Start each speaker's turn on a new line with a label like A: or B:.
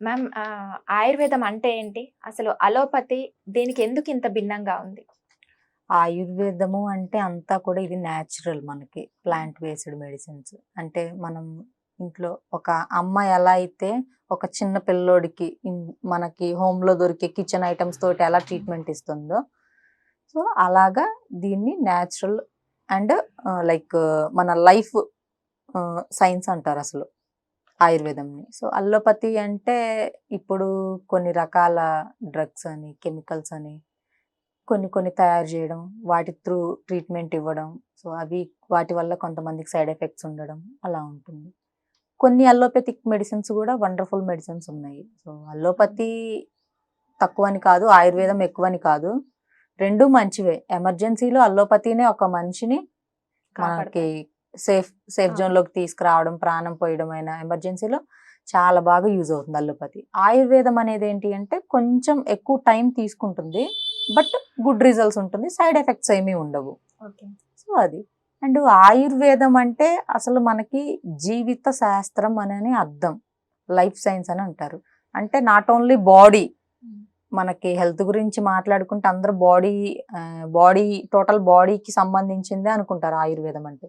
A: Ma'am ఆయుర్వేదం అంటే ఏంటి? అసలు అలోపతి దీనికి ఎందుకు ఇంత భిన్నంగా ఉంది?
B: ఆయుర్వేదము అంటే అంతా కూడా ఇది న్యాచురల్ మనకి ప్లాంట్ బేస్డ్ మెడిసిన్స్. అంటే మనం ఇంట్లో ఒక అమ్మ ఎలా అయితే ఒక చిన్న పిల్లోడికి మనకి హోమ్‌లో దొరికే కిచెన్ ఐటెమ్స్ తోటి ఎలా ట్రీట్మెంట్ ఇస్తుందో, సో అలాగా దీన్ని న్యాచురల్ అండ్ లైక్ మన లైఫ్ సైన్స్ అంటారసలు ఆయుర్వేదంని. సో అల్లోపతి అంటే ఇప్పుడు కొన్ని రకాల డ్రగ్స్ అని, కెమికల్స్ అని కొన్ని కొన్ని తయారు చేయడం, వాటి త్రూ ట్రీట్మెంట్ ఇవ్వడం. సో అవి వాటి వల్ల కొంతమందికి సైడ్ ఎఫెక్ట్స్ ఉండడం అలా ఉంటుంది. కొన్ని అలోపతిక్ మెడిసిన్స్ గూడా వండర్‌ఫుల్ మెడిసిన్స్ ఉన్నాయి. సో అలోపతి తక్కువని కాదు, ఆయుర్వేదం ఎక్కువని కాదు. 2 మంచివే. ఎమర్జెన్సీలో అల్లోపతినే ఒక మనిషిని మనకి
A: కాపాడతాయి.
B: సేఫ్ సేఫ్
A: ఆ!
B: జోన్‌లోకి తీసుకురావడం, ప్రాణం పోయడమైన ఎమర్జెన్సీలో చాలా బాగా యూజ్ అవుతుంది అల్లోపతి. ఆయుర్వేదం అనేదేంటి అంటే కొంచెం ఎక్కువ టైం తీసుకుంటుంది. బట్ గుడ్ రిజల్ట్స్ ఉంటుంది. సైడ్ ఎఫెక్ట్స్ ఏమీ ఉండవు.
A: ఓకే.
B: సో అది. అండ్ ఆయుర్వేదం అంటే అసలు మనకి జీవిత శాస్త్రం అనని అర్థం. లైఫ్ సైన్స్ అని అంటారు. అంటే నాట్ ఓన్లీ బాడీ,
A: హ్మ్.
B: మనకి హెల్త్ గురించి మాట్లాడుకుంటే అందరూ బాడీ టోటల్ బాడీకి సంబంధించిందే అనుకుంటారు ఆయుర్వేదం అంటే.